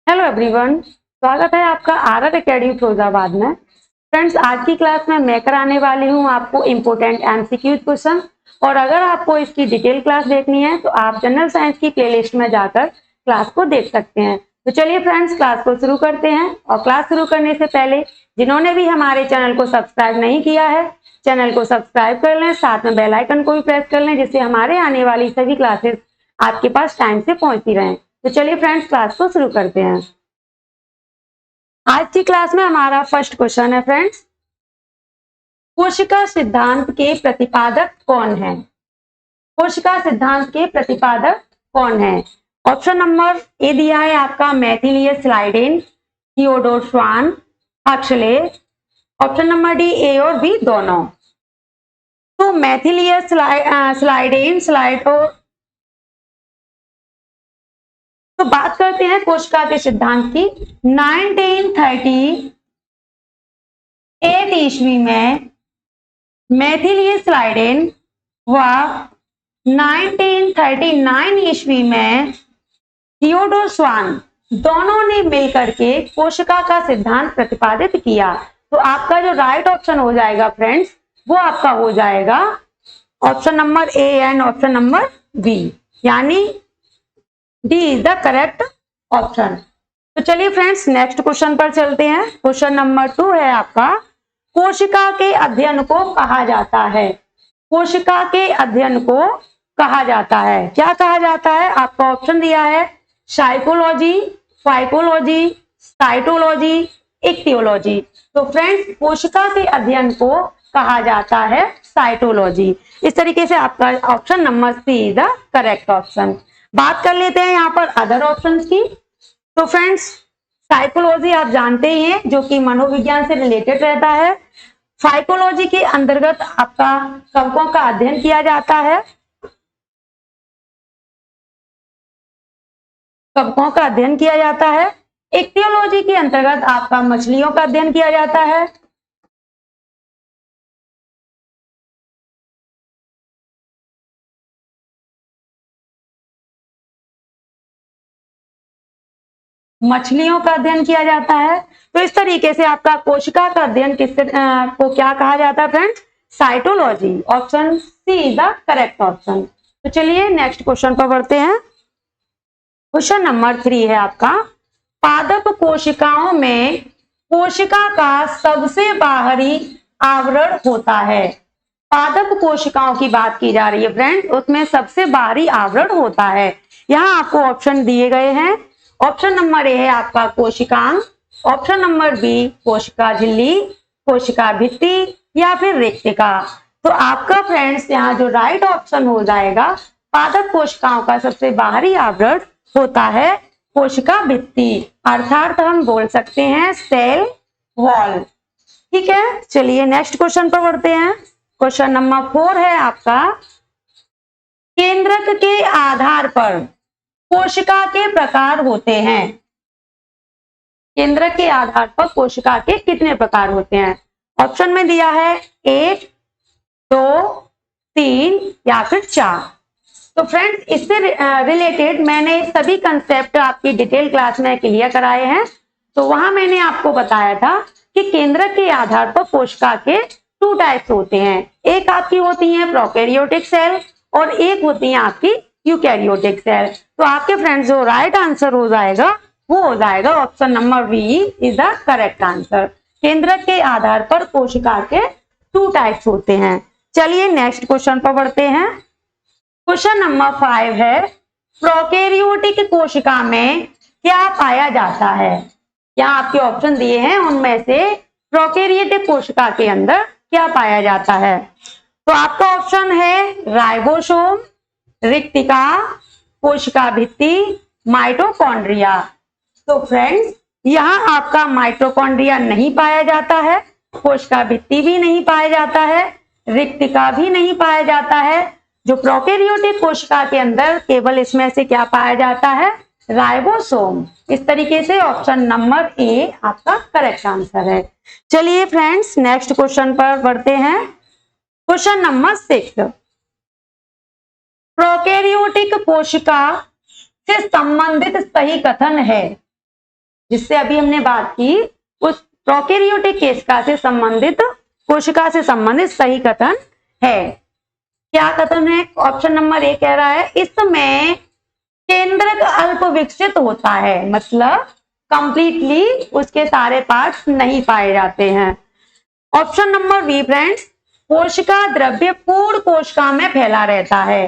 Hello everyone, स्वागत है आपका आरआर एकेडमी फिरोजाबाद में। फ्रेंड्स, आज की क्लास में मैं कराने वाली हूं आपको इम्पोर्टेंट एमसीक्यू क्वेश्चन। और अगर आपको इसकी डिटेल क्लास देखनी है तो आप जनरल साइंस की प्लेलिस्ट में जाकर क्लास को देख सकते हैं। तो चलिए फ्रेंड्स, क्लास को शुरू करते हैं। और क्लास शुरू करने से पहले जिन्होंने भी हमारे चैनल को सब्सक्राइब नहीं किया है, चैनल को सब्सक्राइब कर लें, साथ में बेल आइकन को भी प्रेस कर लें, जिससे हमारे आने वाली सभी क्लासेस आपके पास टाइम से पहुंचती रहें। तो चलिए फ्रेंड्स, क्लास को शुरू करते हैं। आज की क्लास में हमारा फर्स्ट क्वेश्चन है फ्रेंड्स, कोशिका सिद्धांत के प्रतिपादक कौन है? कोशिका सिद्धांत के प्रतिपादक कौन है? ऑप्शन नंबर ए दिया है आपका मैथिलियस स्लाइडेन, थियोडोर श्वान, हक्सले। ऑप्शन नंबर डी, ए और बी दोनों। तो मैथिलियस स्लाइडेन तो बात करते हैं कोशिका के सिद्धांत की। 1938 ईस्वी में मैथिलियस स्लाइडेन व 1939 ईस्वी में थियोडोर श्वान दोनों ने मिलकर के कोशिका का सिद्धांत प्रतिपादित किया। तो आपका जो राइट ऑप्शन हो जाएगा फ्रेंड्स, वो आपका हो जाएगा option number A and option number B, यानी D is the correct option. तो चलिए फ्रेंड्स, नेक्स्ट क्वेश्चन पर चलते हैं। क्वेश्चन नंबर 2 है आपका, कोशिका के अध्ययन को कहा जाता है? कोशिका के अध्ययन को कहा जाता है, क्या कहा जाता है? आपका ऑप्शन दिया है साइकोलॉजी, फाइकोलॉजी, साइटोलॉजी, इक्तियोलॉजी। तो फ्रेंड्स, कोशिका के अध्ययन को कहा जाता है साइटोलॉजी। इस तरीके से आपका option number C is the correct option. बात कर लेते हैं यहाँ पर अदर ऑप्शंस की। तो फ्रेंड्स, साइकोलॉजी आप जानते ही हैं, जो कि मनोविज्ञान से रिलेटेड रहता है। साइकोलॉजी के अंतर्गत आपका कवकों का अध्ययन किया जाता है, कवकों का अध्ययन किया जाता है। इक्तियोलॉजी के अंतर्गत आपका मछलियों का अध्ययन किया जाता है। मछलियों का अध्ययन किया जाता है। तो इस तरीके से आपका कोशिका का अध्ययन को क्या कहा जाता है friends? Cytology. Option C is the correct option. तो चलिए नेक्स्ट क्वेश्चन पर बढ़ते हैं। क्वेश्चन नंबर 3 है आपका, पादप कोशिकाओं में कोशिका का सबसे बाहरी आवरण होता है। पादप कोशिकाओं की बात की जा रही है फ्रेंड्स, उसमें सबसे बाहरी आवरण होता है। यहाँ आपको ऑप्शन दिए गए हैं। ऑप्शन नंबर ए है आपका कोशिकांग, ऑप्शन नंबर बी कोशिका झिल्ली, कोशिका भित्ति या फिर रिक्तिका। तो आपका फ्रेंड्स यहाँ जो राइट ऑप्शन हो जाएगा, पादप कोशिकाओं का सबसे बाहरी आवरण होता है कोशिका भित्ति, अर्थात हम बोल सकते हैं सेल वॉल। ठीक है, चलिए नेक्स्ट क्वेश्चन पर बढ़ते हैं। क्वेश्चन नंबर 4 है आपका, केंद्रक के आधार पर कोशिका के प्रकार होते हैं। केंद्रक के आधार पर कोशिका के कितने प्रकार होते हैं? ऑप्शन में दिया है 1, 2, 3 या फिर 4। तो फ्रेंड्स, इससे रिलेटेड मैंने सभी कंसेप्ट आपकी डिटेल क्लास में क्लियर कराए हैं। तो वहां मैंने आपको बताया था कि केंद्रक के आधार पर कोशिका के 2 टाइप्स होते हैं। एक आपकी होती है प्रोकैरियोटिक सेल और एक होती है आपकी यूकैरियोटिक सेल। तो आपके फ्रेंड्स जो राइट आंसर हो जाएगा वो हो जाएगा option number B is the correct answer. केंद्रक के आधार पर कोशिका के 2 टाइप्स होते हैं। चलिए नेक्स्ट क्वेश्चन पर बढ़ते हैं। क्वेश्चन नंबर 5 है, प्रोकैरियोटिक कोशिका में क्या पाया जाता है? यहाँ आपके ऑप्शन दिए हैं, उनमें से प्रोकैरियोटिक कोशिका के अंदर क्या पाया जाता है? तो आपका ऑप्शन है राइबोसोम, रिक्तिका, कोशिका भित्ति, माइटोकॉन्ड्रिया। तो फ्रेंड्स, यहाँ आपका माइटोकॉन्ड्रिया नहीं पाया जाता है, कोशिका भित्ति भी नहीं पाया जाता है, रिक्तिका भी नहीं पाया जाता है। जो प्रोकैरियोटिक कोशिका के अंदर केवल इसमें से क्या पाया जाता है? राइबोसोम। इस तरीके से ऑप्शन नंबर ए आपका करेक्ट आंसर है। चलिए फ्रेंड्स, नेक्स्ट क्वेश्चन पर बढ़ते हैं। क्वेश्चन नंबर 6, प्रोकैरियोटिक कोशिका से संबंधित सही कथन है। जिससे अभी हमने बात की उस प्रोकैरियोटिक कोशिका से संबंधित सही कथन है। क्या कथन है? ऑप्शन नंबर ए कह रहा है इसमें केंद्रक अल्प विकसित होता है, मतलब कंप्लीटली उसके सारे पार्ट्स नहीं पाए जाते हैं। ऑप्शन नंबर बी फ्रेंड्स, कोशिका द्रव्य पूर्ण कोशिका में फैला रहता है।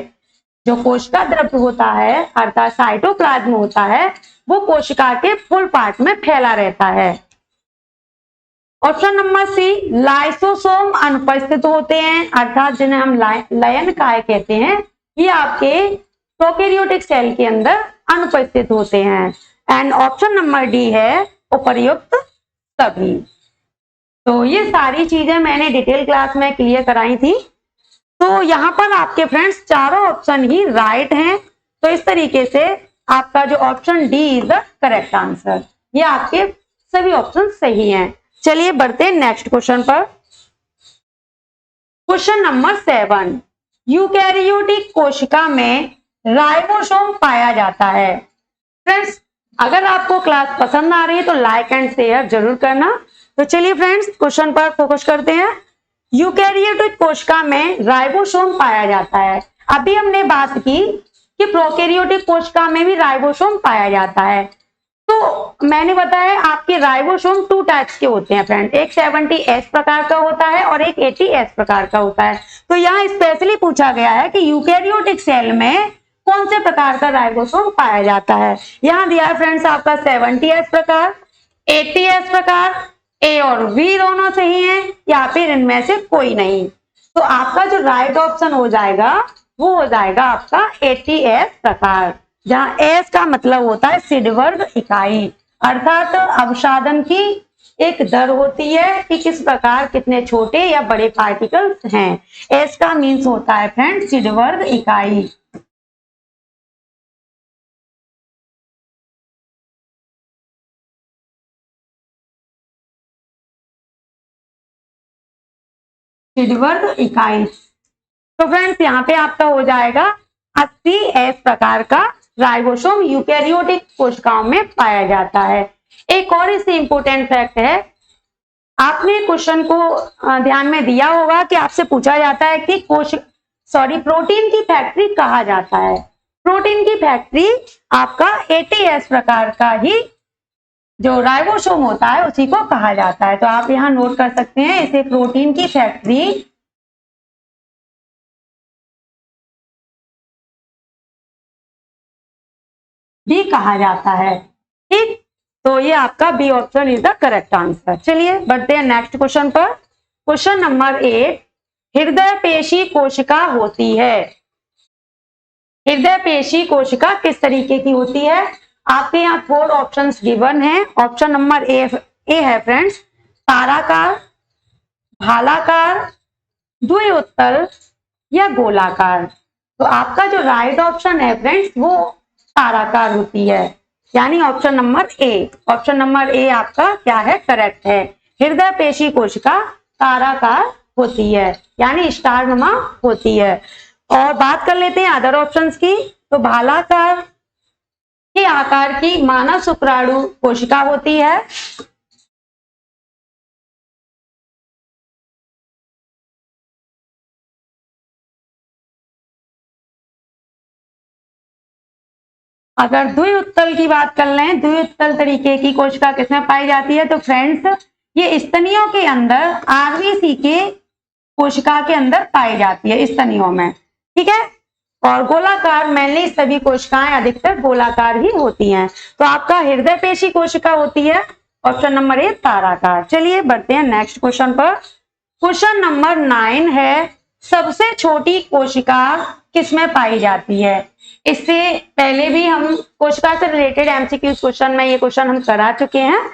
जो कोशिका द्रव्य होता है अर्थात साइटोप्लाज्म होता है वो कोशिका के फुल पार्ट में फैला रहता है। ऑप्शन नंबर सी, लाइसोसोम अनुपस्थित होते हैं, अर्थात जिन्हें हम लयनकाय कहते हैं, ये आपके प्रोकैरियोटिक सेल के अंदर अनुपस्थित होते हैं। एंड ऑप्शन नंबर डी है उपर्युक्त सभी। तो ये सारी चीजें मैंने डिटेल क्लास में क्लियर कराई थी। तो यहाँ पर आपके फ्रेंड्स चारों ऑप्शन ही राइट हैं। तो इस तरीके से आपका जो option D is the correct answer, ये आपके सभी ऑप्शन सही हैं। चलिए बढ़ते हैं नेक्स्ट क्वेश्चन पर। क्वेश्चन नंबर 7, यूकैरियोटिक कोशिका में राइबोसोम पाया जाता है। फ्रेंड्स अगर आपको क्लास पसंद आ रही है तो लाइक एंड शेयर जरूर करना। तो चलिए फ्रेंड्स क्वेश्चन पर फोकस करते हैं। यूकैरियोटिक कोशिका में राइबोसोम पाया जाता है। अभी हमने बात की कि प्रोकैरियोटिक कोशिका में भी राइबोसोम पाया जाता है। तो मैंने बताया आपके राइबोसोम 2 टाइप्स के होते हैं फ्रेंड, एक 70S प्रकार का होता है और एक 80S प्रकार का होता है। तो यहाँ स्पेशली पूछा गया है कि यूकैरियोटिक सेल में कौन से प्रकार का राइबोसोम पाया जाता है। यहाँ दिया है फ्रेंड्स आपका 70S प्रकार, 80S प्रकार, ए और बी दोनों सही है या फिर इनमें से कोई नहीं। तो आपका जो राइट ऑप्शन हो जाएगा वो हो जाएगा आपका 80S प्रकार, जहां एस का मतलब होता है सिडवर्ग इकाई, अर्थात अवसादन की एक दर होती है कि किस प्रकार कितने छोटे या बड़े पार्टिकल्स हैं। एस का मीन्स होता है फ्रेंड सिडवर्ग इकाई। सिडवर्ग इकाई। तो फ्रेंड्स यहाँ पे आपका हो जाएगा 80S प्रकार का राइबोसोम यूकैरियोटिक कोशिकाओं में पाया जाता है। एक और इससे इंपॉर्टेंट फैक्ट है, आपने क्वेश्चन को ध्यान में दिया होगा कि आपसे पूछा जाता है कि प्रोटीन की फैक्ट्री कहा जाता है। प्रोटीन की फैक्ट्री आपका 80S प्रकार का ही जो राइबोसोम होता है उसी को कहा जाता है। तो आप यहाँ नोट कर सकते हैं, इसे प्रोटीन की फैक्ट्री भी कहा जाता है। ठीक, तो ये आपका B option is the correct answer. चलिए बढ़ते हैं नेक्स्ट क्वेश्चन पर। क्वेश्चन नंबर 8, हृदय पेशी कोशिका होती है। हृदय पेशी कोशिका किस तरीके की होती है? आपके यहाँ 4 ऑप्शंस गिवन है। ऑप्शन नंबर ए है फ्रेंड्स ताराकार, भालाकार, द्विउत्तल या गोलाकार। तो आपका जो राइट ऑप्शन है फ्रेंड्स वो ताराकार होती है, यानी ऑप्शन नंबर ए। ऑप्शन नंबर ए आपका क्या है? करेक्ट है। हृदय पेशी कोशिका ताराकार होती है, यानी स्टारनुमा होती है। और बात कर लेते हैं अदर ऑप्शंस की। तो भालाकार के आकार की मानव शुक्राणु कोशिका होती है। अगर द्विउत्तल की बात कर लें, द्विउत्तल तरीके की कोशिका किसमें पाई जाती है? तो फ्रेंड्स ये स्तनियों के अंदर आरबीसी के कोशिका के अंदर पाई जाती है, स्तनियों में। ठीक है, और गोलाकार मेनली सभी कोशिकाएं अधिकतर गोलाकार ही होती हैं। तो आपका हृदय पेशी कोशिका होती है ऑप्शन नंबर ए ताराकार। चलिए बढ़ते हैं नेक्स्ट क्वेश्चन पर। क्वेश्चन नंबर 9 है, सबसे छोटी कोशिका किसमें पाई जाती है? इससे पहले भी हम कोशिका से रिलेटेड एमसीक्यू क्वेश्चन में ये क्वेश्चन हम करा चुके हैं।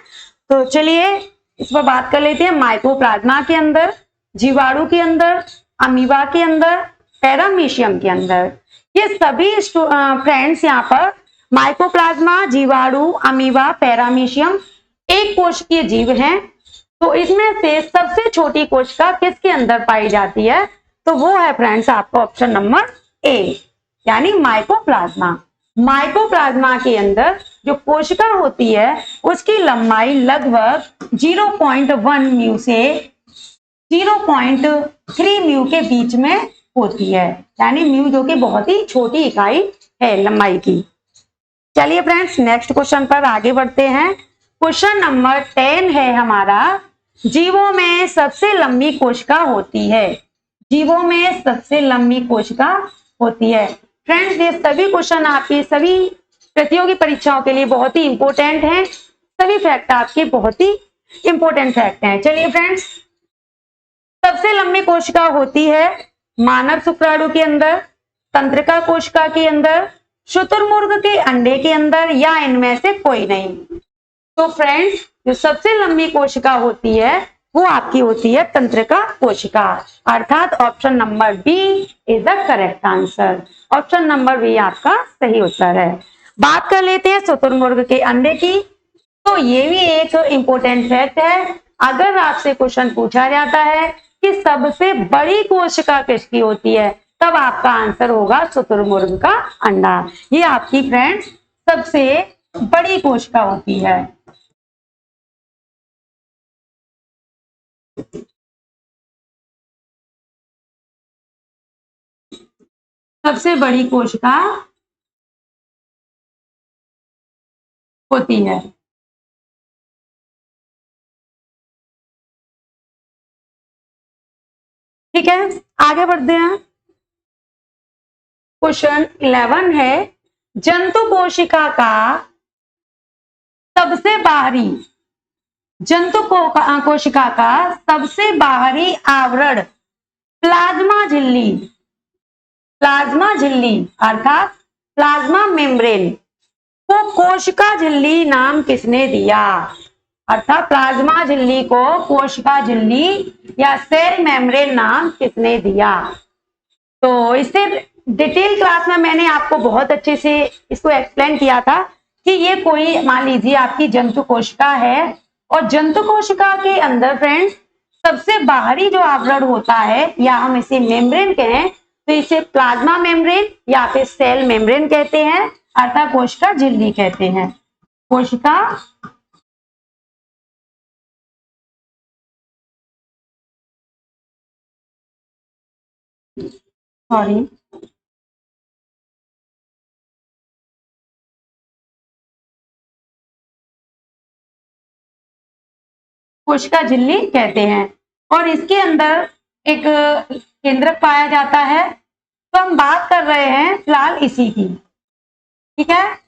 तो चलिए इस पर बात कर लेते हैं। माइकोप्लाज्मा के अंदर, जीवाणु के अंदर, अमीबा के अंदर, पैरामीशियम के अंदर, ये सभी फ्रेंड्स यहाँ पर माइकोप्लाज्मा, जीवाणु, अमीबा, पैरामीशियम एक कोशिकीय जीव हैं। तो इसमें से सबसे छोटी कोशिका किसके अंदर पाई जाती है? तो वो है फ्रेंड्स आपका ऑप्शन नंबर ए, यानी माइकोप्लाज्मा। माइकोप्लाज्मा के अंदर जो कोशिका होती है उसकी लंबाई लगभग 0.1 म्यू से 0.3 म्यू के बीच में होती है, यानी म्यू जो कि बहुत ही छोटी इकाई है लंबाई की। चलिए फ्रेंड्स नेक्स्ट क्वेश्चन पर आगे बढ़ते हैं। क्वेश्चन नंबर 10 है हमारा, जीवों में सबसे लंबी कोशिका होती है। जीवों में सबसे लंबी कोशिका होती है। फ्रेंड्स ये सभी क्वेश्चन आपकी सभी प्रतियोगी परीक्षाओं के लिए बहुत ही इंपॉर्टेंट हैं। सभी फैक्ट आपके बहुत ही इंपॉर्टेंट फैक्ट हैं। चलिए फ्रेंड्स, सबसे लंबी कोशिका होती है मानव शुक्राणु के अंदर, तंत्रिका कोशिका के अंदर, शुतुरमुर्ग के अंडे के अंदर, या इनमें से कोई नहीं। तो फ्रेंड्स जो सबसे लंबी कोशिका होती है वो आपकी होती है तंत्रिका कोशिका, अर्थात option number B is the correct answer. Option number B आपका सही उत्तर है। बात कर लेते हैं शुतुरमुर्ग के अंडे की। तो ये भी एक इंपॉर्टेंट फैक्ट है। अगर आपसे क्वेश्चन पूछा जाता है कि सबसे बड़ी कोशिका किसकी होती है, तब आपका आंसर होगा शुतुरमुर्ग का अंडा। ये आपकी फ्रेंड्स सबसे बड़ी कोशिका होती है। सबसे बड़ी कोशिका होती है। ठीक है, आगे बढ़ते हैं। क्वेश्चन 11 है, जंतु कोशिका का सबसे बाहरी कोशिका का सबसे बाहरी आवरण प्लाज्मा झिल्ली अर्थात प्लाज्मा मेम्ब्रेन को कोशिका झिल्ली नाम किसने दिया? अर्थात प्लाज्मा झिल्ली को कोशिका झिल्ली या सेल मेम्ब्रेन नाम किसने दिया? तो इससे डिटेल क्लास में मैंने आपको बहुत अच्छे से इसको एक्सप्लेन किया था कि ये कोई मान लीजिए आपकी जंतु कोशिका है, और जंतु कोशिका के अंदर फ्रेंड्स सबसे बाहरी जो आवरण होता है, या हम इसे मेम्ब्रेन कहें तो इसे प्लाज्मा मेम्ब्रेन या फिर सेल मेम्ब्रेन कहते हैं, अर्थात कोशिका झिल्ली कहते हैं। कोशिका कोशिका झिल्ली कहते हैं, और इसके अंदर एक केंद्रक पाया जाता है। तो हम बात कर रहे हैं फिलहाल इसी की, ठीक है,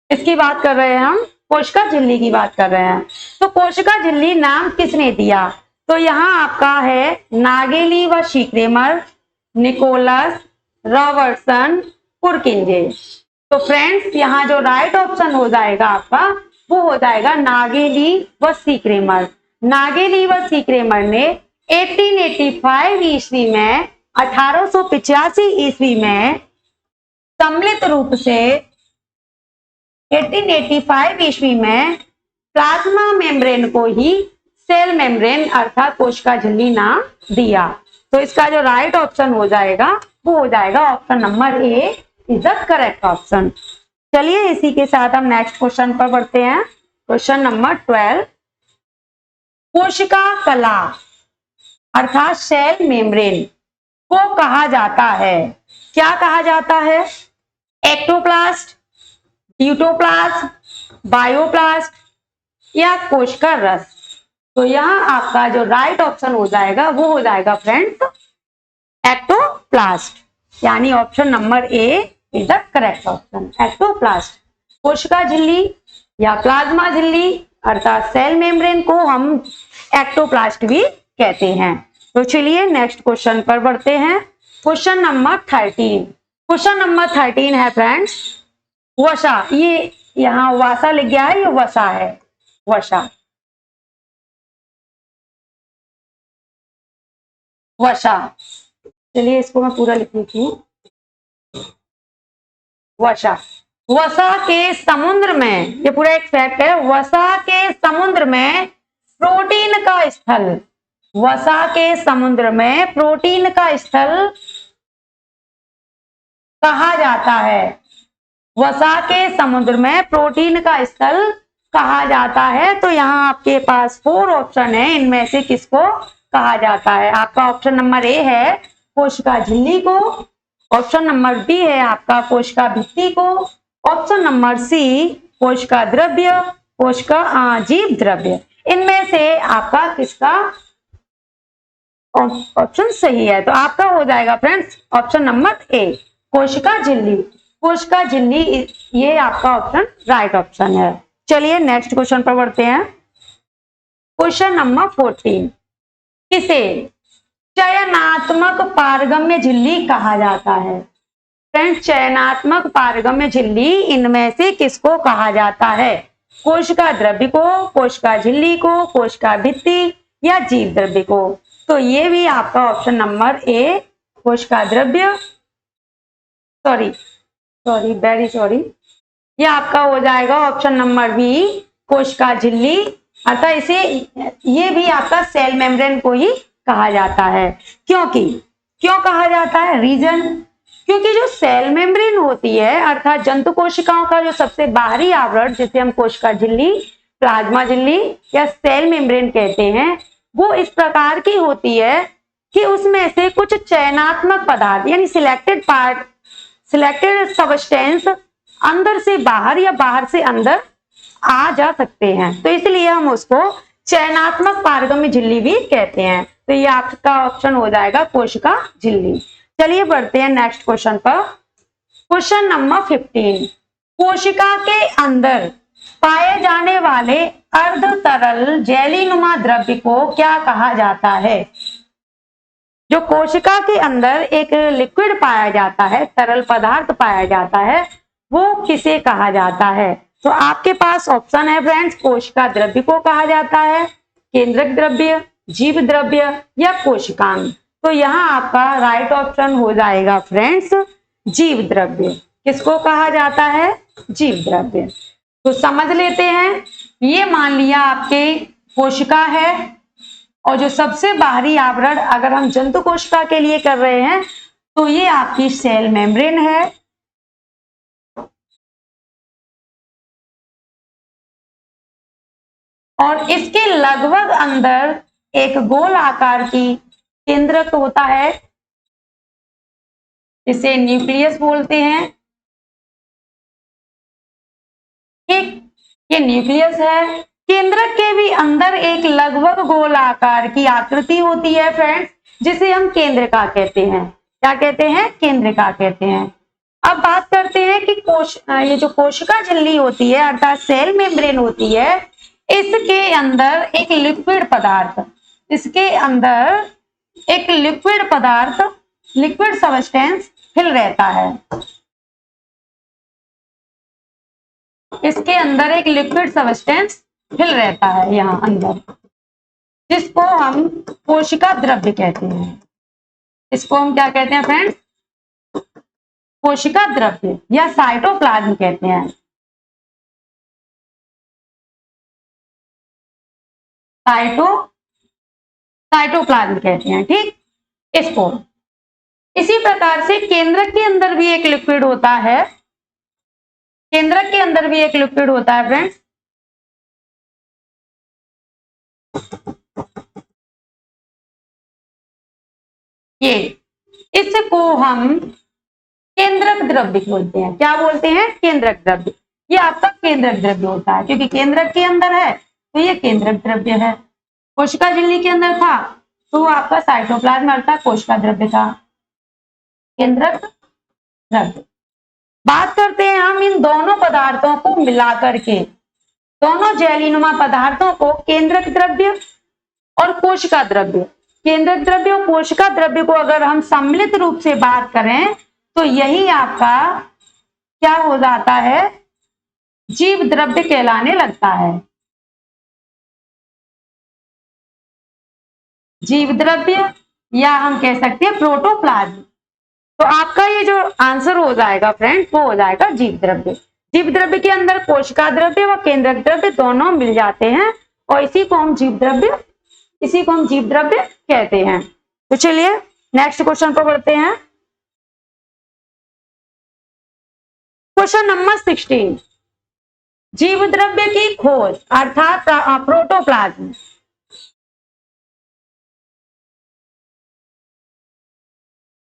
इसकी बात कर रहे हैं हम, कोशिका झिल्ली की बात कर रहे हैं। तो कोशिका झिल्ली नाम किसने दिया? तो यहाँ आपका है नागेली व शीक्रेमर, निकोलस, रॉबर्टसन, पुरकिंजे। तो फ्रेंड्स यहाँ जो राइट ऑप्शन हो जाएगा आपका वो हो जाएगा नागेली व शीक्रेमर। नागेली व शीक्रेमर ने 1885 ईस्वी में 1885 ईस्वी में सम्मिलित रूप से 1885 ईस्वी में प्लाज्मा मेम्ब्रेन को ही सेल मेम्ब्रेन अर्थात कोशिका झिल्ली नाम दिया। तो इसका जो राइट ऑप्शन हो जाएगा वो हो जाएगा option number A is the correct option. चलिए इसी के साथ हम नेक्स्ट क्वेश्चन पर बढ़ते हैं। क्वेश्चन नंबर 12, कोशिका कला अर्थात सेल मेम्ब्रेन को कहा जाता है, क्या कहा जाता है? एक्टोप्लास्ट, ड्यूटोप्लास्ट, बायोप्लास्ट या कोशिका रस? तो यहाँ आपका जो राइट ऑप्शन हो जाएगा वो हो जाएगा फ्रेंड्स एक्टोप्लास्ट, यानी option number A is the correct option, ectoplast. कोशिका झिल्ली या प्लाज्मा झिल्ली अर्थात सेल मेम्ब्रेन को हम एक्टोप्लास्ट भी कहते हैं। तो चलिए नेक्स्ट क्वेश्चन पर बढ़ते हैं। Question number 13। क्वेश्चन नंबर 13 है फ्रेंड्स वसा। ये यहाँ वासा लिख गया है, ये वसा है, वसा। वसा, चलिए इसको मैं पूरा लिख लेती हूँ। वसा, वसा के समुद्र में, ये पूरा एक फैक्ट है, वसा के समुद्र में प्रोटीन का स्थल, वसा के समुद्र में प्रोटीन का स्थल कहा जाता है। वसा के समुद्र में प्रोटीन का स्थल कहा जाता है। तो यहाँ आपके पास 4 ऑप्शन है, इनमें से किसको कहा जाता है? आपका ऑप्शन नंबर ए है कोशिका झिल्ली को, ऑप्शन नंबर बी है आपका कोशिका भित्ति को, ऑप्शन नंबर सी कोशिका द्रव्य, कोशिका जीव द्रव्य। इनमें से आपका किसका ऑप्शन सही है? तो आपका हो जाएगा फ्रेंड्स ऑप्शन नंबर ए कोशिका झिल्ली। कोशिका झिल्ली ये आपका ऑप्शन राइट ऑप्शन है। चलिए नेक्स्ट क्वेश्चन पर बढ़ते हैं। क्वेश्चन नंबर 14, किसे चयनात्मक पारगम्य झिल्ली कहा जाता है? फ्रेंड्स चयनात्मक पारगम्य झिल्ली इनमें से किसको कहा जाता है? कोशिका द्रव्य को, कोशिका झिल्ली को, कोशिका भित्ति या जीव द्रव्य को? तो ये भी आपका ऑप्शन नंबर ए कोशिका द्रव्य, वेरी सॉरी, ये आपका हो जाएगा ऑप्शन नंबर बी कोशिका झिल्ली। अर्थात इसे ये भी आपका सेल मेम्ब्रेन को ही कहा जाता है। क्यों कहा जाता है? रीजन, क्योंकि जो सेल मेम्ब्रेन होती है अर्थात जंतु कोशिकाओं का जो सबसे बाहरी आवरण जिसे हम कोशिका झिल्ली, प्लाज्मा झिल्ली या सेल मेम्ब्रेन कहते हैं, वो इस प्रकार की होती है कि उसमें से कुछ चयनात्मक पदार्थ यानी सिलेक्टेड सब्सटेंस अंदर से बाहर या बाहर से अंदर आ जा सकते हैं। तो इसलिए हम उसको चयनात्मक पारगम्य झिल्ली भी कहते हैं। तो ये आपका ऑप्शन हो जाएगा कोशिका झिल्ली। चलिए बढ़ते हैं नेक्स्ट क्वेश्चन पर। क्वेश्चन नंबर 15, कोशिका के अंदर पाए जाने वाले अर्ध तरल जेलीनुमा द्रव्य को क्या कहा जाता है? जो कोशिका के अंदर एक लिक्विड पाया जाता है, तरल पदार्थ पाया जाता है, वो किसे कहा जाता है? तो आपके पास ऑप्शन है फ्रेंड्स, कोशिका द्रव्य को कहा जाता है, केंद्रक द्रव्य, जीव द्रव्य या कोशिकांग। तो यहाँ आपका राइट ऑप्शन हो जाएगा फ्रेंड्स जीव द्रव्य। किसको कहा जाता है? जीव द्रव्य। तो समझ लेते हैं, ये मान लिया आपके कोशिका है और जो सबसे बाहरी आवरण अगर हम जंतु कोशिका के लिए कर रहे हैं तो ये आपकी सेल मेम्ब्रेन है। और इसके लगभग अंदर एक गोल आकार की केंद्रक होता है, इसे न्यूक्लियस बोलते हैं। ये न्यूक्लियस है। केंद्रक के भी अंदर एक लगभग गोल आकार की आकृति होती है फ्रेंड्स, जिसे हम केंद्रिका कहते हैं। क्या कहते हैं? केंद्रिका कहते हैं। अब बात करते हैं कि ये जो कोशिका झिल्ली होती है अर्थात सेल मेम्ब्रेन होती है, इसके अंदर एक लिक्विड पदार्थ, इसके अंदर एक लिक्विड पदार्थ, लिक्विड सब्सटेंस फिल रहता है। इसके अंदर एक लिक्विड सब्सटेंस फिल रहता है यहाँ अंदर, जिसको हम कोशिका द्रव्य कहते हैं। इसको हम क्या कहते हैं फ्रेंड्स? कोशिका द्रव्य या साइटोप्लाज्म कहते हैं। साइटोप्लाज्म कहते हैं, ठीक। इसको इसी प्रकार से केंद्रक के अंदर भी एक लिक्विड होता है, केंद्रक के अंदर भी एक लिक्विड होता है फ्रेंड्स, ये इसको हम केंद्रक द्रव्य बोलते हैं। क्या बोलते हैं? केंद्रक द्रव्य। ये आपका केंद्रक द्रव्य होता है क्योंकि केंद्रक के अंदर है तो ये केंद्रक द्रव्य है। कोशिका झिल्ली के अंदर था तो आपका साइटोप्लाज्म अर्थात कोशिका द्रव्य था, केंद्रक द्रव्य। बात करते हैं हम इन दोनों पदार्थों को मिलाकर के, दोनों जेलीनुमा पदार्थों को केंद्रक द्रव्य और कोशिका द्रव्य, केंद्रक द्रव्य और कोशिका द्रव्य को अगर हम सम्मिलित रूप से बात करें तो यही आपका क्या हो जाता है? जीव द्रव्य कहलाने लगता है। जीव द्रव्य या हम कह सकते हैं प्रोटोप्लाज्म। तो आपका ये जो आंसर हो जाएगा फ्रेंड्स वो हो जाएगा जीव द्रव्य। जीव द्रव्य के अंदर कोशिका द्रव्य व केंद्रक द्रव्य दोनों मिल जाते हैं और इसी को हम जीव द्रव्य कहते हैं। तो चलिए नेक्स्ट क्वेश्चन पर बढ़ते हैं। क्वेश्चन नंबर 16, जीव द्रव्य की खोज अर्थात प्रोटोप्लाज्म।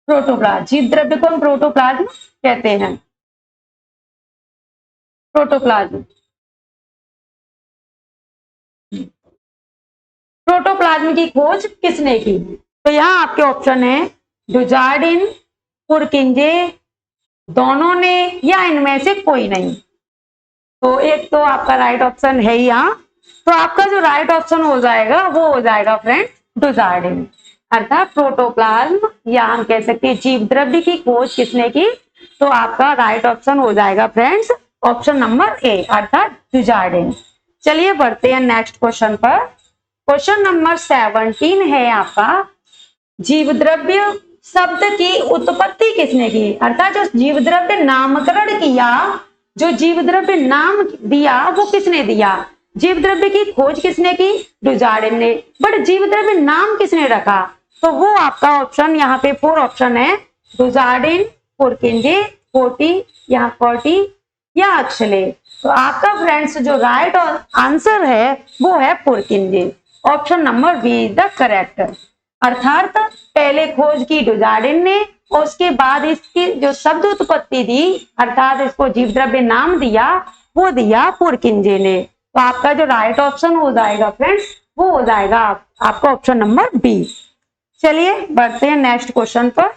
प्रोटोप्लाज्म, जीव द्रव्य को हम प्रोटोप्लाज्म कहते हैं। प्रोटोप्लाज्म, प्रोटोप्लाज्म की खोज किसने की? तो यहाँ आपके ऑप्शन है डुजार्डिन, पुरकिंजे, दोनों ने, या इनमें से कोई नहीं। तो एक तो आपका राइट ऑप्शन है यहाँ, तो आपका जो राइट ऑप्शन हो जाएगा वो हो जाएगा फ्रेंड डुजार्डिन, अर्थात प्रोटोप्लाज्म, या हम कह सकते हैं जीव द्रव्य की खोज किसने की? तो आपका राइट ऑप्शन हो जाएगा फ्रेंड्स ऑप्शन नंबर ए, अर्थात डुजार्डिन। चलिए बढ़ते हैं नेक्स्ट क्वेश्चन पर। क्वेश्चन नंबर 17 है आपका, जीव द्रव्य शब्द की उत्पत्ति किसने की? अर्थात जो जीव द्रव्य नामकरण किया, जो जीव द्रव्य नाम दिया वो किसने दिया? जीव द्रव्य की खोज किसने की? डुजार्डिन ने। बट जीव द्रव्य नाम किसने रखा? तो वो आपका ऑप्शन यहाँ पे 4 ऑप्शन है, डुजार्डिन, पुरकिंजे, कोटी, यहाँ कोटी या अक्सले। तो आपका फ्रेंड्स जो राइट आंसर है वो है Purkinje, option number B is the correct. अर्थात पहले खोज की डुजार्डिन ने और उसके बाद इसकी जो शब्द उत्पत्ति दी, अर्थात इसको जीव द्रव्य नाम दिया, वो दिया पुरकिंजे ने। तो आपका जो राइट ऑप्शन हो जाएगा फ्रेंड्स वो हो जाएगा आपका ऑप्शन नंबर बी। चलिए बढ़ते हैं नेक्स्ट क्वेश्चन पर।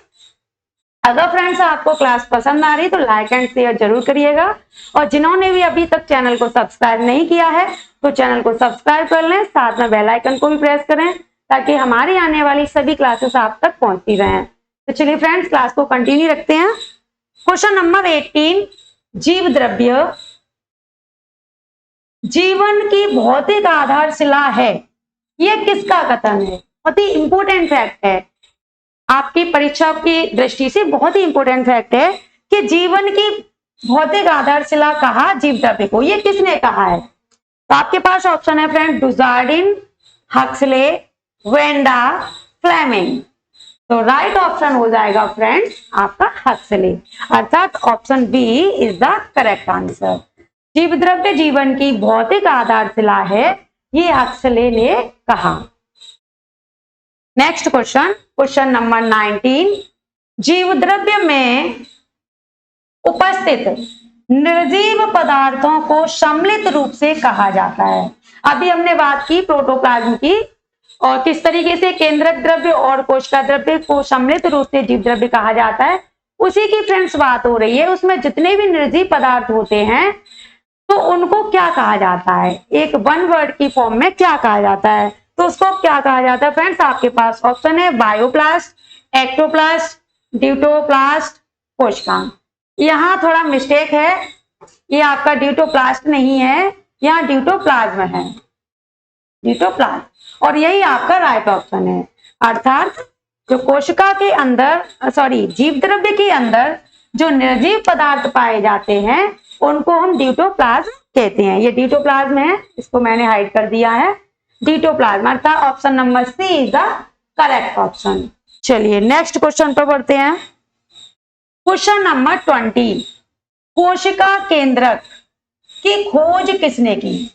अगर फ्रेंड्स आपको क्लास पसंद आ रही तो लाइक एंड शेयर जरूर करिएगा, और जिन्होंने भी अभी तक चैनल को सब्सक्राइब नहीं किया है तो चैनल को सब्सक्राइब कर लें, साथ में बेल आइकन को भी प्रेस करें ताकि हमारी आने वाली सभी क्लासेस आप तक पहुंचती रहें। तो चलिए फ्रेंड्स क्लास को कंटिन्यू रखते हैं। क्वेश्चन नंबर 18, जीव द्रव्य जीवन की भौतिक आधारशिला है, यह किसका कथन है? बहुत ही इंपोर्टेंट फैक्ट है, आपकी परीक्षा की दृष्टि से बहुत ही इंपोर्टेंट फैक्ट है कि जीवन की भौतिक आधारशिला कहा जीव द्रव्य को, ये किसने कहा है? तो आपके पास ऑप्शन है friend Dujardin, Huxley, Benda, Fleming. तो राइट ऑप्शन हो जाएगा फ्रेंड्स आपका हक्सले, अर्थात option B is the correct answer. जीव द्रव्य जीवन की भौतिक आधारशिला है, ये हक्सले ने कहा। नेक्स्ट क्वेश्चन, क्वेश्चन नंबर 19, जीव द्रव्य में उपस्थित निर्जीव पदार्थों को सम्मिलित रूप से कहा जाता है। अभी हमने बात की प्रोटोप्लाज्म की और किस तरीके से केंद्रक द्रव्य और कोशिका द्रव्य को सम्मिलित रूप से जीव द्रव्य कहा जाता है, उसी की फ्रेंड्स बात हो रही है। उसमें जितने भी निर्जीव पदार्थ होते हैं तो उनको क्या कहा जाता है, एक वन वर्ड की फॉर्म में क्या कहा जाता है? तो उसको क्या कहा जाता है फ्रेंड्स? आपके पास ऑप्शन है बायोप्लास्ट, एक्टोप्लास्ट, ड्यूटोप्लास्ट, कोशिकांग। यहाँ थोड़ा मिस्टेक है, ये आपका ड्यूटोप्लास्ट नहीं है, यहाँ ड्यूटोप्लाज्म है, ड्यूटोप्लाज्म, और यही आपका राइट ऑप्शन है। अर्थात जो कोशिका के अंदर जीव द्रव्य के अंदर जो निर्जीव पदार्थ पाए जाते हैं उनको हम ड्यूटोप्लाज्म कहते हैं। ये ड्यूटोप्लाज्म है, इसको मैंने हाइड कर दिया है, ड्यूटोप्लाज्म, अर्थात option number C is the correct option. चलिए नेक्स्ट क्वेश्चन पर बढ़ते हैं। क्वेश्चन नंबर 20, कोशिका केंद्रक की खोज किसने की?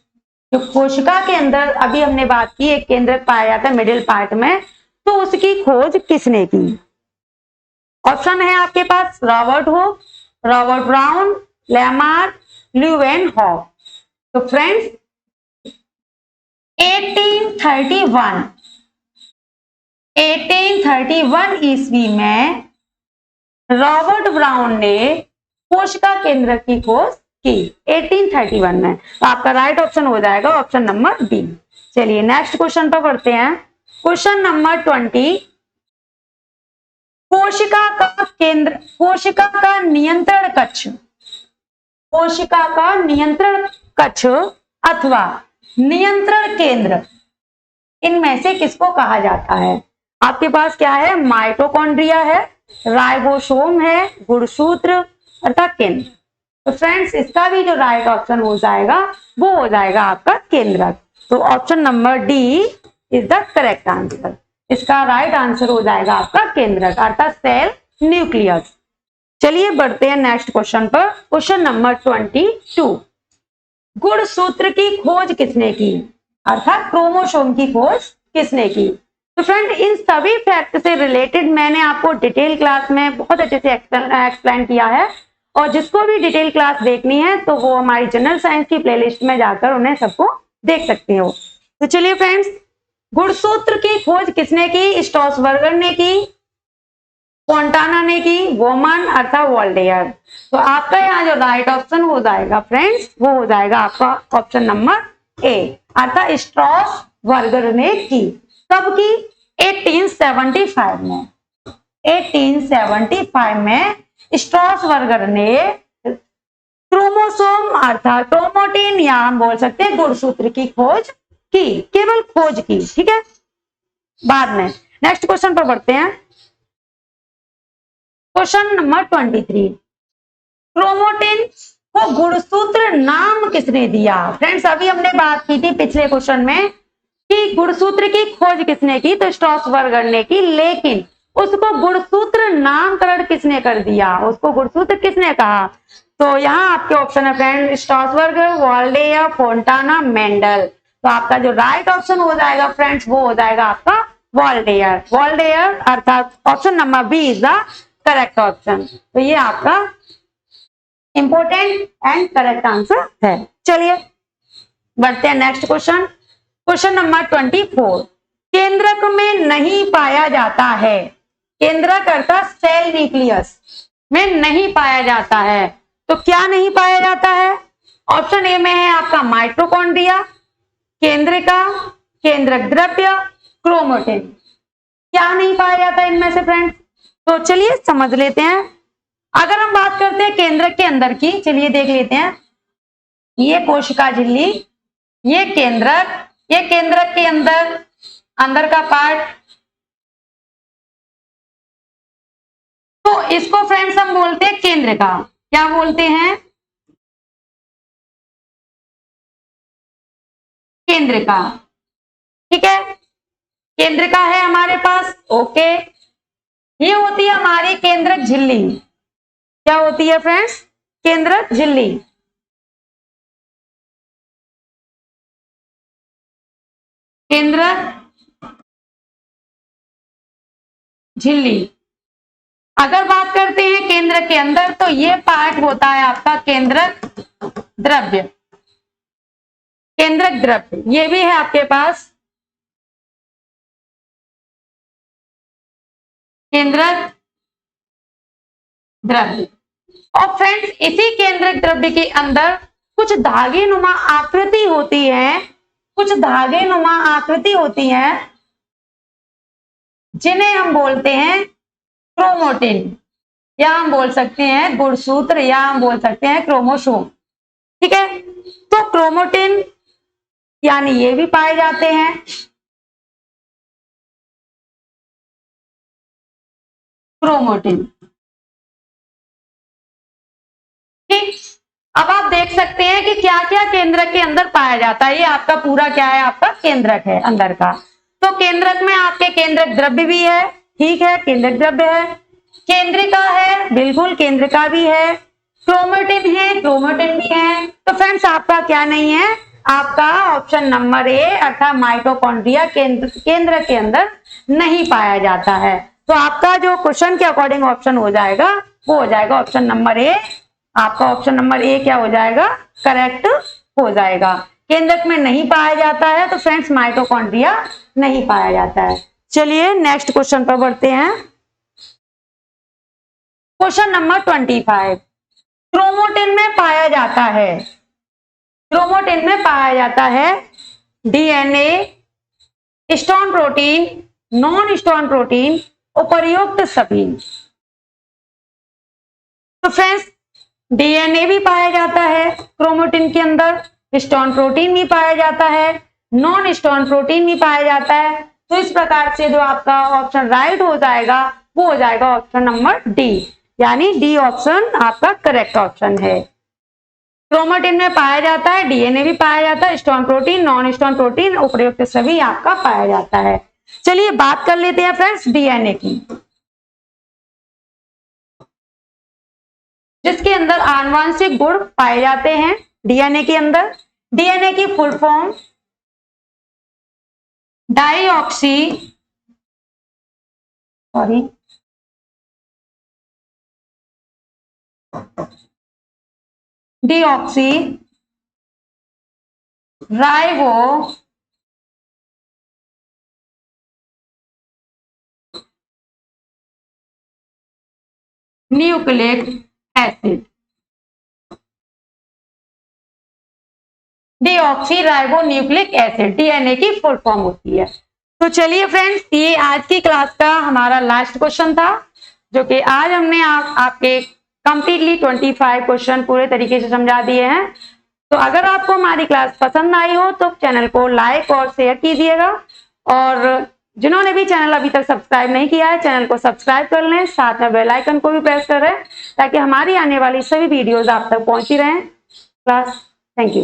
जो कोशिका के अंदर अभी हमने बात की एक केंद्रक पाया जाता है मिडिल पार्ट में, तो उसकी खोज किसने की? ऑप्शन है आपके पास Robert Hooke, Robert Brown, Lamarck, Leeuwenhoek. तो फ्रेंड्स 1831 ईस्वी में रॉबर्ट ब्राउन ने कोशिका केंद्र की खोज की 1831 में। तो आपका राइट ऑप्शन हो जाएगा ऑप्शन नंबर बी। चलिए नेक्स्ट क्वेश्चन पर बढ़ते हैं। क्वेश्चन नंबर 20, कोशिका का केंद्र, कोशिका का नियंत्रण कक्ष, कोशिका का नियंत्रण कक्ष अथवा नियंत्रण केंद्र, इनमें से किसको कहा जाता है? आपके पास क्या है? माइटोकॉन्ड्रिया है, राइबोसोम है, गुणसूत्र अर्थात केंद्र। तो फ्रेंड्स इसका भी जो राइट ऑप्शन हो जाएगा वो हो जाएगा आपका केंद्रक। तो option number D is the correct answer. इसका राइट आंसर हो जाएगा आपका केंद्रक, अर्थात सेल न्यूक्लियस। चलिए बढ़ते हैं नेक्स्ट क्वेश्चन पर। क्वेश्चन नंबर 22, गुणसूत्र की खोज किसने की, अर्थात क्रोमोसोम की खोज किसने की। तो फ्रेंड इन सभी फैक्ट से रिलेटेड मैंने आपको डिटेल क्लास में बहुत अच्छे से एक्सप्लेन किया है, और जिसको भी डिटेल क्लास देखनी है तो वो हमारी जनरल साइंस की प्लेलिस्ट में जाकर उन्हें सबको देख सकते हो। तो चलिए फ्रेंड्स, गुणसूत्र की खोज किसने की, स्ट्रॉसबर्गर ने की, फोंटाना ने की, वोमन अर्थात वॉल्डेयर। तो आपका यहाँ जो राइट ऑप्शन हो जाएगा फ्रेंड्स, वो हो जाएगा आपका ऑप्शन नंबर ए, अर्थात स्ट्रॉसबर्गर ने की। कब की, 1875 में। 1875 में स्ट्रॉसबर्गर ने क्रोमोसोम अर्थात क्रोमोटिन या हम बोल सकते हैं गुणसूत्र की खोज की, केवल खोज की, ठीक है। बाद में नेक्स्ट क्वेश्चन पर बढ़ते हैं। क्वेश्चन नंबर 23, क्रोमोटिन को गुणसूत्र नाम किसने दिया। फ्रेंड्स अभी हमने बात की थी पिछले क्वेश्चन में कि गुणसूत्र की खोज किसने की, तो स्ट्रॉसबर्गर ने की, लेकिन उसको गुणसूत्र नामकरण किसने कर दिया, उसको गुणसूत्र किसने कहा। तो यहाँ आपके ऑप्शन है फ्रेंड, स्ट्रॉसबर्गर, वॉल्डेयर, फोंटाना, मेंडल। तो आपका जो राइट ऑप्शन हो जाएगा फ्रेंड्स, वो हो जाएगा आपका वॉल्डेयर। वॉल्डेयर अर्थात option number B is the correct option. तो ये आपका इंपॉर्टेंट एंड करेक्ट आंसर है। चलिए बढ़ते हैं नेक्स्ट क्वेश्चन। क्वेश्चन नंबर 24, केंद्रक में नहीं पाया जाता है। केंद्रक अर्थात सेल न्यूक्लियस में नहीं पाया जाता है। तो क्या नहीं पाया जाता है, ऑप्शन ए में है आपका माइटोकॉन्ड्रिया, केंद्रिका, केंद्रक द्रव्य, क्रोमोटिन। क्या नहीं पाया जाता है इनमें से फ्रेंड्स, तो चलिए समझ लेते हैं। अगर हम बात करते हैं केंद्रक के अंदर की, चलिए देख लेते हैं। ये कोशिका झिल्ली, ये केंद्रक के अंदर का पार्ट। तो इसको फ्रेंड्स हम बोलते हैं केंद्रिका। क्या बोलते हैं, केंद्रिका, ठीक है। केंद्रिका है हमारे पास, ओके। ये होती है हमारी केंद्रक झिल्ली। क्या होती है फ्रेंड्स, केंद्रक झिल्ली। केंद्रक झिल्ली। अगर बात करते हैं केंद्रक के अंदर, तो ये पार्ट होता है आपका केंद्रक द्रव्य। केंद्रक द्रव्य ये भी है आपके पास, केंद्रक द्रव्य। और फ्रेंड्स इसी केंद्रक द्रव्य के अंदर कुछ धागे नुमा आकृति होती है, कुछ धागे नुमा आकृति होती है, जिन्हें हम बोलते हैं क्रोमोटिन, या हम बोल सकते हैं गुणसूत्र, या हम बोल सकते हैं क्रोमोसोम, ठीक है। तो क्रोमोटिन यानी ये भी पाए जाते हैं। क्रोमोटिन, ठीक। अब आप देख सकते हैं कि क्या क्या केंद्रक के अंदर पाया जाता है। ये आपका पूरा क्या है, आपका केंद्रक है अंदर का। तो केंद्रक में आपके केंद्रक द्रव्य भी है, ठीक है, केंद्रक द्रव्य है, केंद्रिका है, बिल्कुल केंद्रिका भी है, क्रोमोटिन है, क्रोमोटिन भी है। तो फ्रेंड्स आपका क्या नहीं है, आपका ऑप्शन नंबर ए अर्थात माइटोकॉन्ड्रिया केंद्र के अंदर नहीं पाया जाता है। तो आपका जो क्वेश्चन के अकॉर्डिंग ऑप्शन हो जाएगा, वो हो जाएगा ऑप्शन नंबर ए। आपका ऑप्शन नंबर ए क्या हो जाएगा, करेक्ट हो जाएगा। केंद्रक में नहीं पाया जाता है, तो फ्रेंड्स माइटोकॉन्ड्रिया नहीं पाया जाता है। चलिए नेक्स्ट क्वेश्चन पर बढ़ते हैं। क्वेश्चन नंबर 25, क्रोमोटिन में पाया जाता है, क्रोमोटिन में पाया जाता है DNA, stone protein, non stone protein, उपर्युक्त सभी। तो फ्रेंड्स डीएनए भी पाया जाता है क्रोमोटिन के अंदर, स्टोन प्रोटीन भी पाया जाता है, नॉन स्टोन प्रोटीन भी पाया जाता है। तो इस प्रकार से जो आपका ऑप्शन राइट हो जाएगा, वो हो जाएगा ऑप्शन नंबर डी, यानी डी ऑप्शन आपका करेक्ट ऑप्शन है। क्रोमोटिन में पाया जाता है, डीएनए भी पाया जाता है, stone protein, non stone protein, उपर्युक्त सभी आपका पाया जाता है। चलिए बात कर लेते हैं फ्रेंड्स डीएनए की। जिसके अंदर आनुवंशिक गुण पाए जाते हैं डीएनए के अंदर। डीएनए की full form deoxy ribo nucleic acid. Deoxy ribo nucleic acid DNA की फुल फॉर्म होती है। तो चलिए फ्रेंड्स, ये आज की क्लास का हमारा लास्ट क्वेश्चन था, जो कि आज हमने आपके कंप्लीटली 25 क्वेश्चन पूरे तरीके से समझा दिए हैं। तो अगर आपको हमारी क्लास पसंद आई हो तो चैनल को लाइक और शेयर कीजिएगा, और जिन्होंने भी चैनल अभी तक सब्सक्राइब नहीं किया है चैनल को सब्सक्राइब कर लें, साथ में बेल आइकन को भी प्रेस करें ताकि हमारी आने वाली सभी वीडियोस आप तक पहुंची रहें। Class, thank you.